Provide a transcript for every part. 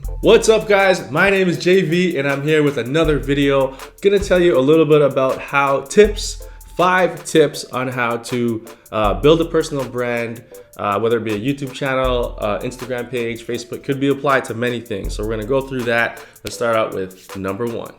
What's up guys, my name is JV and I'm here with another video. Gonna tell you a little bit about five tips on how to build a personal brand, whether it be a YouTube channel, Instagram page, Facebook, could be applied to many things. So we're gonna go through that. Let's start out with number one.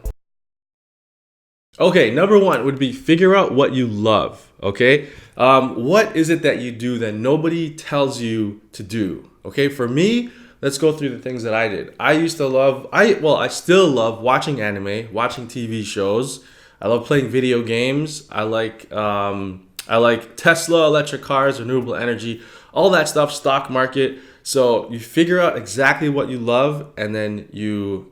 Okay, number one would be figure out what you love, okay? What is it that you do that nobody tells you to do, okay? For me, let's go through the things that I did. I still love watching anime, watching TV shows. I love playing video games. I like Tesla, electric cars, renewable energy, all that stuff, stock market. So you figure out exactly what you love, and then you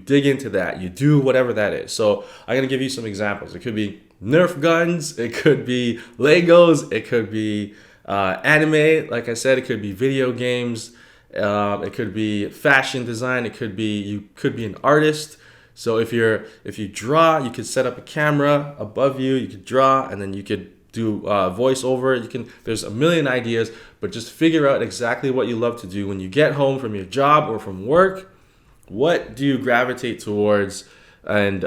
dig into that. You do whatever that is. So I'm gonna give you some examples. It could be Nerf guns. It could be Legos. It could be anime. Like I said, it could be video games. It could be fashion design. You could be an artist. So if you draw, you could set up a camera above you. You could draw, and then you could do voiceover. There's a million ideas, but just figure out exactly what you love to do when you get home from your job or from work. What do you gravitate towards, and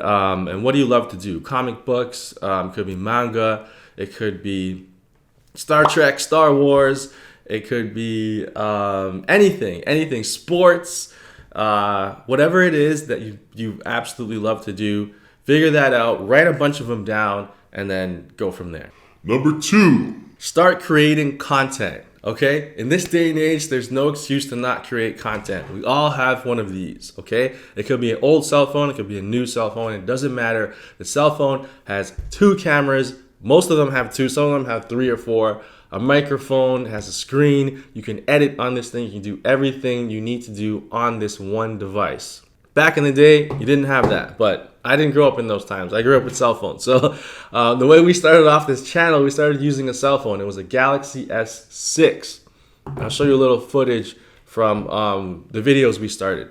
what do you love to do? Comic books, could be manga. It could be Star Trek, Star Wars. It could be anything, sports, whatever it is that you absolutely love to do. Figure that out, write a bunch of them down, and then go from there. Number two, start creating content, okay? In this day and age, there's no excuse to not create content. We all have one of these, okay? It could be an old cell phone, it could be a new cell phone, it doesn't matter. The cell phone has 2 cameras, most of them have 2, some of them have 3 or 4. A microphone, has a screen. You can edit on this thing. You can do everything you need to do on this one device. Back in the day, you didn't have that, but I didn't grow up in those times. I grew up with cell phones. So the way we started off this channel, we started using a cell phone. It was a Galaxy S6. I'll show you a little footage from the videos we started.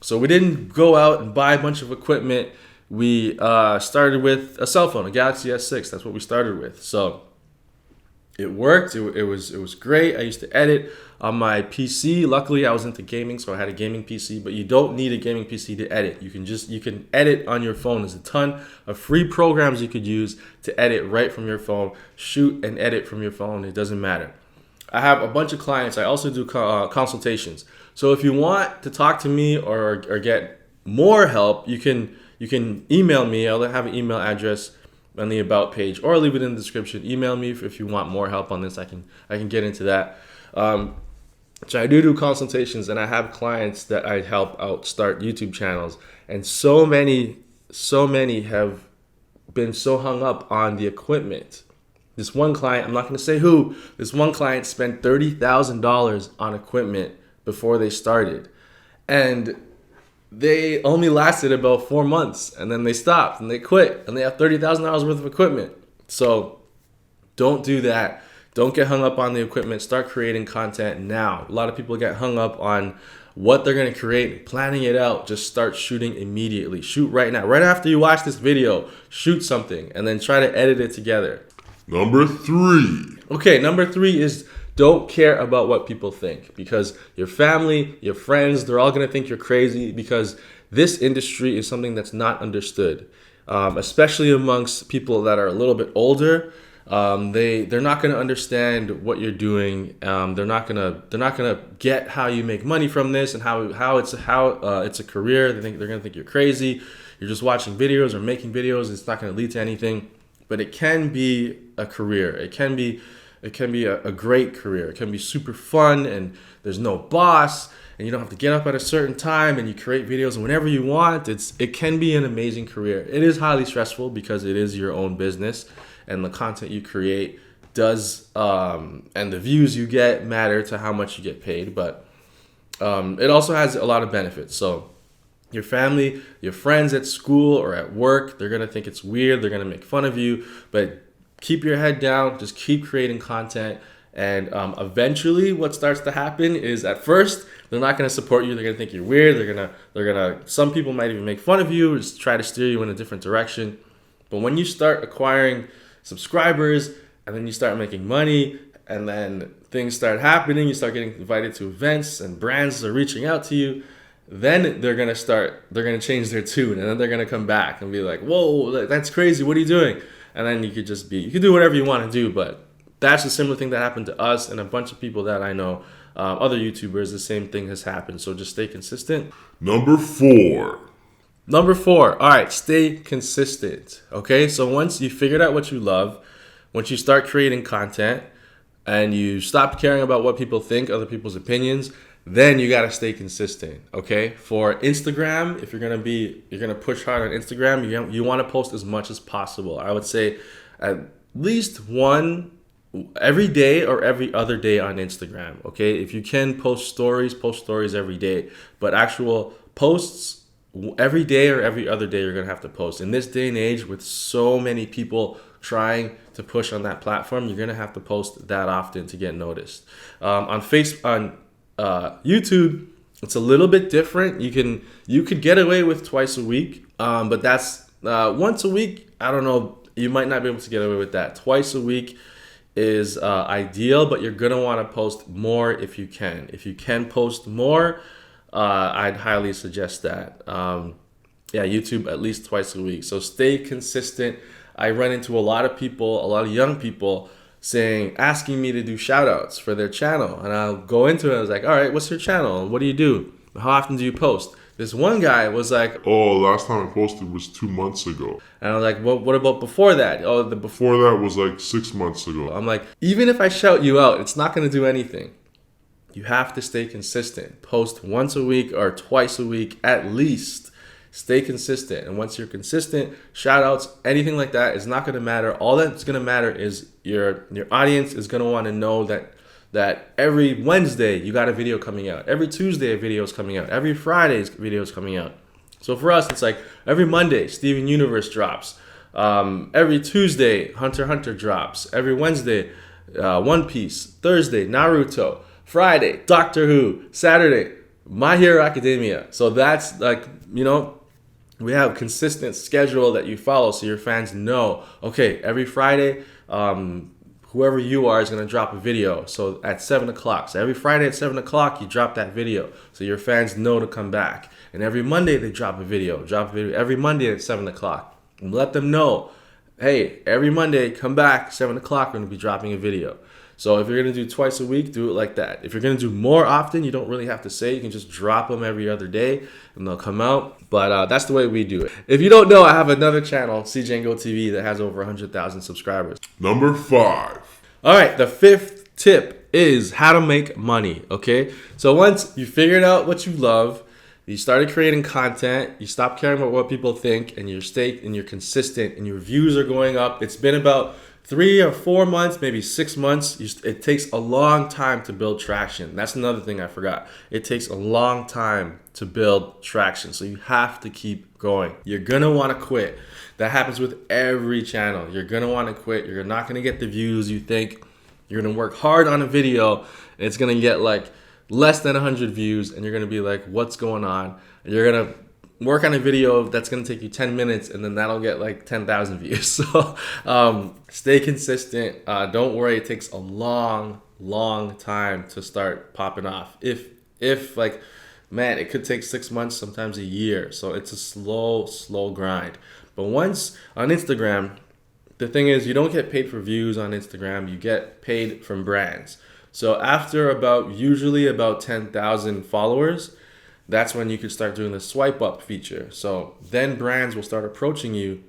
So we didn't go out and buy a bunch of equipment. We started with a cell phone, a Galaxy S6. That's what we started with. So it worked. It was great. I used to edit on my PC. Luckily, I was into gaming, so I had a gaming PC. But you don't need a gaming PC to edit. You can edit on your phone. There's a ton of free programs you could use to edit right from your phone. Shoot and edit from your phone. It doesn't matter. I have a bunch of clients. I also do consultations. So if you want to talk to me or get more help, you can email me. I'll have an email address on the about page, or I'll leave it in the description. Email me if you want more help on this. I can get into that. So I do consultations, and I have clients that I help out start YouTube channels, and so many have been so hung up on the equipment. This one client, I'm not going to say who, this one client spent $30,000 on equipment before they started, and they only lasted about 4 months, and then they stopped and they quit, and they have $30,000 worth of equipment. So don't do that. Don't get hung up on the equipment. Start creating content now. A lot of people get hung up on what they're going to create, planning it out. Just start shooting immediately. Shoot right now. Right after you watch this video, shoot something and then try to edit it together. Number three. Okay, number 3 is don't care about what people think, because your family, your friends, they're all going to think you're crazy, because this industry is something that's not understood, especially amongst people that are a little bit older. They're not going to understand what you're doing. They're not gonna get how you make money from this and how it's a career. They're going to think you're crazy. You're just watching videos or making videos. It's not going to lead to anything. But it can be a career. It can be a great career. It can be super fun, and there's no boss, and you don't have to get up at a certain time, and you create videos whenever you want. It can be an amazing career. It is highly stressful because it is your own business, and the content you create does, and the views you get matter to how much you get paid. But it also has a lot of benefits. So your family, your friends at school or at work, they're going to think it's weird. They're going to make fun of you, but keep your head down. Just keep creating content. And eventually what starts to happen is, at first, they're not going to support you. They're going to think you're weird. Some people might even make fun of you or just try to steer you in a different direction. But when you start acquiring subscribers, and then you start making money, and then things start happening, you start getting invited to events, and brands are reaching out to you, then they're gonna change their tune, and then they're gonna come back and be like, whoa, that's crazy, what are you doing? And then you could do whatever you want to do. But that's a similar thing that happened to us and a bunch of people that I know, other YouTubers. The same thing has happened. So just stay consistent. Number 4. Number 4, all right, stay consistent. Okay, so once you figured out what you love, once you start creating content and you stop caring about what people think, other people's opinions, then you got to stay consistent. Okay, for Instagram, if you're gonna push hard on Instagram, you want to post as much as possible. I would say at least one every day or every other day on Instagram. Okay, if you can post stories every day, but actual posts every day or every other day you're gonna have to post. In this day and age, with so many people trying to push on that platform, you're gonna have to post that often to get noticed. On YouTube, it's a little bit different. You could get away with twice a week, but that's once a week. I don't know. You might not be able to get away with that. Twice a week is ideal, but you're gonna want to post more if you can. If you can post more, I'd highly suggest that. YouTube at least twice a week. So stay consistent. I run into a lot of young people asking me to do shout outs for their channel. And I'll go into it. I was like, all right, what's your channel? What do you do? How often do you post? This one guy was like, oh, last time I posted was 2 months ago. And I was like, well, what about before that? Oh, before that was like 6 months ago. I'm like, even if I shout you out, it's not going to do anything. You have to stay consistent. Post once a week or twice a week at least. Stay consistent. And once you're consistent, shout outs, anything like that is not going to matter. All that's going to matter is your audience is going to want to know that every Wednesday you got a video coming out. Every Tuesday a video is coming out. Every Friday's video is coming out. So for us, it's like every Monday Steven Universe drops. Every Tuesday Hunter x Hunter drops. Every Wednesday One Piece. Thursday Naruto. Friday, Doctor Who. Saturday, My Hero Academia. So that's like, we have a consistent schedule that you follow so your fans know, okay, every Friday, whoever you are is going to drop a video. So at 7 o'clock. So every Friday at 7 o'clock, you drop that video. So your fans know to come back. And every Monday, they drop a video. Every Monday at 7 o'clock. And let them know, hey, every Monday, come back, 7 o'clock, we're going to be dropping a video. So if you're going to do twice a week, do it like that. If you're going to do more often, you don't really have to say. You can just drop them every other day and they'll come out. But that's the way we do it. If you don't know, I have another channel, CJango TV, that has over 100,000 subscribers. Number 5. All right, the 5th tip is how to make money, okay? So once you figured out what you love, you started creating content, you stop caring about what people think, and you're consistent, and your views are going up. It's been about 3 or 4 months, maybe 6 months. It takes a long time to build traction. That's another thing I forgot. It takes a long time to build traction. So you have to keep going. You're gonna wanna quit. That happens with every channel. You're gonna wanna quit. You're not gonna get the views you think. You're gonna work hard on a video and it's gonna get like less than 100 views and you're gonna be like, what's going on? And you're gonna work on a video that's going to take you 10 minutes and then that'll get like 10,000 views. So stay consistent. Don't worry. It takes a long time to start popping off. If like, man, it could take 6 months, sometimes a year. So it's a slow grind. But once on Instagram, the thing is you don't get paid for views on Instagram. You get paid from brands. So after usually about 10,000 followers, that's when you could start doing the swipe up feature. So then brands will start approaching you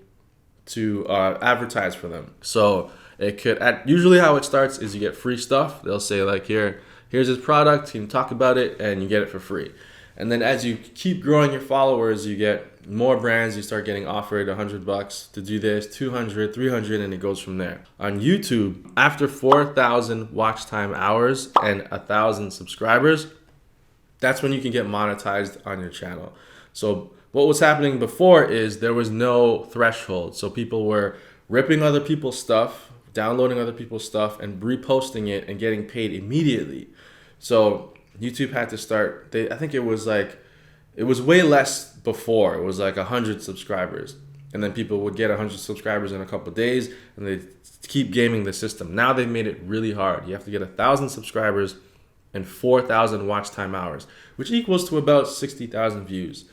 to advertise for them. So it could, usually how it starts is you get free stuff. They'll say like, here's this product, you can talk about it and you get it for free. And then as you keep growing your followers, you get more brands, you start getting offered $100 to do this, 200, 300, and it goes from there. On YouTube, after 4,000 watch time hours and 1,000 subscribers, that's when you can get monetized on your channel. So what was happening before is there was no threshold. So people were ripping other people's stuff, downloading other people's stuff, and reposting it and getting paid immediately. So YouTube had to start, I think it was way less before. It was like 100 subscribers. And then people would get 100 subscribers in a couple of days and they keep gaming the system. Now they've made it really hard. You have to get 1,000 subscribers and 4,000 watch time hours, which equals to about 60,000 views,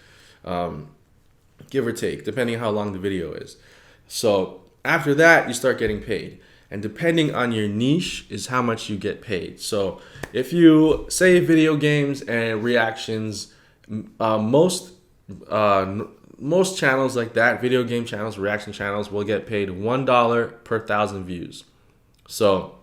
give or take, depending on how long the video is. So after that, you start getting paid. And depending on your niche is how much you get paid. So if you say video games and reactions, most channels like that, video game channels, reaction channels, will get paid $1 per 1,000 views. So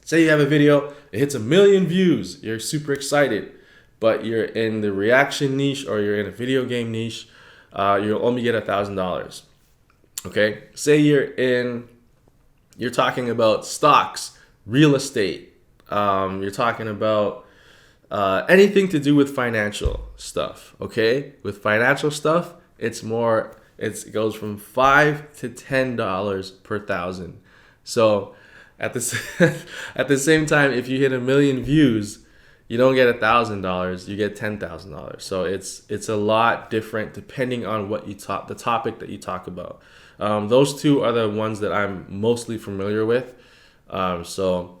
say you have a video, it hits 1 million views, you're super excited, but you're in the reaction niche or you're in a video game niche, you'll only get $1,000. Okay, say you're talking about stocks, real estate, you're talking about anything to do with financial stuff. Okay, with financial stuff, it goes from $5 to $10 per 1,000. So at the same time, if you hit 1 million views, you don't get $1,000, you get $10,000. So it's a lot different depending on what the topic that you talk about. Those two are the ones that I'm mostly familiar with. So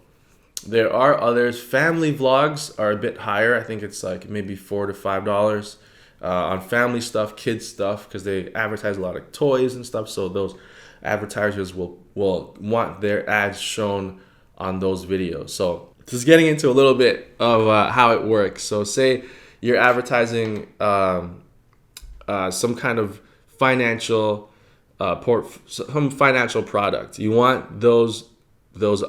there are others. Family vlogs are a bit higher. I think it's like maybe $4 to $5 on family stuff, kids stuff, because they advertise a lot of toys and stuff. So those advertisers will want their ads shown on those videos. So just getting into a little bit of how it works. So say you're advertising some kind of financial some financial product. You want those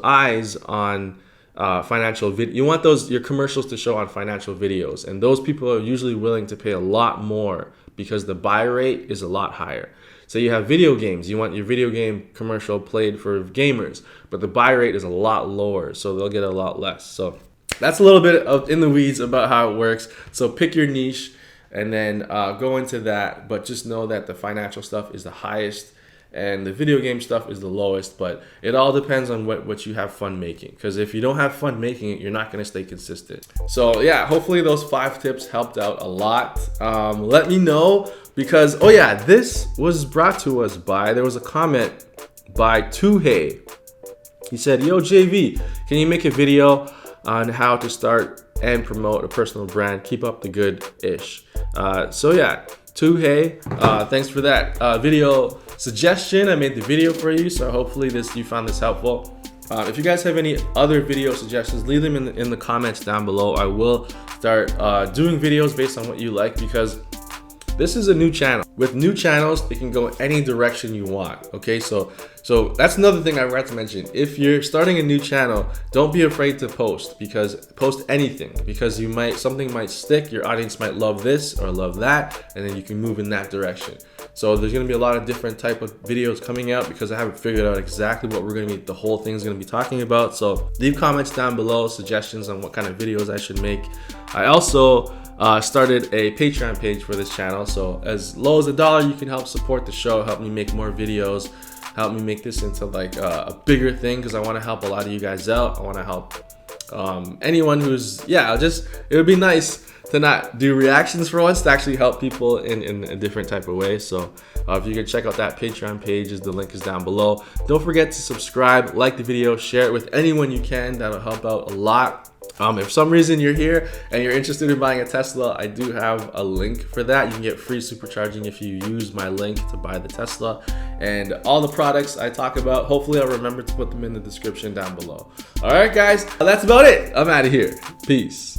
eyes on financial video. You want your commercials to show on financial videos, and those people are usually willing to pay a lot more because the buy rate is a lot higher. So you have video games. You want your video game commercial played for gamers, but the buy rate is a lot lower, so they'll get a lot less. So that's a little bit of in the weeds about how it works. So pick your niche and then go into that, but just know that the financial stuff is the highest and the video game stuff is the lowest, but it all depends on what you have fun making, because if you don't have fun making it, you're not going to stay consistent. So yeah, hopefully those 5 tips helped out a lot. Let me know, because this was brought to us by, there was a comment by Tuhei. He said, yo JV, can you make a video on how to start and promote a personal brand? Keep up the good-ish. So yeah, Tuhei, thanks for that video suggestion. I made the video for you, so hopefully you found this helpful. If you guys have any other video suggestions, leave them in the comments down below. I will start doing videos based on what you like, because this is a new channel. With new channels, it can go any direction you want. Okay, so that's another thing I forgot to mention. If you're starting a new channel, don't be afraid to post anything, because something might stick. Your audience might love this or love that, and then you can move in that direction. So there's gonna be a lot of different type of videos coming out, because I haven't figured out exactly what the whole thing's gonna be talking about. So leave comments down below, suggestions on what kind of videos I should make. I also started a Patreon page for this channel, so as low as $1 you can help support the show, help me make more videos, help me make this into like a bigger thing, because I want to help a lot of you guys out. I want to help anyone who's it would be nice to not do reactions for once, to actually help people in a different type of way. So if you can check out that Patreon page, the link is down below. Don't forget to subscribe, like the video, share it with anyone you can. That'll help out a lot. If for some reason you're here and you're interested in buying a Tesla, I do have a link for that. You can get free supercharging if you use my link to buy the Tesla. And all the products I talk about, hopefully I'll remember to put them in the description down below. All right, guys, that's about it. I'm out of here. Peace.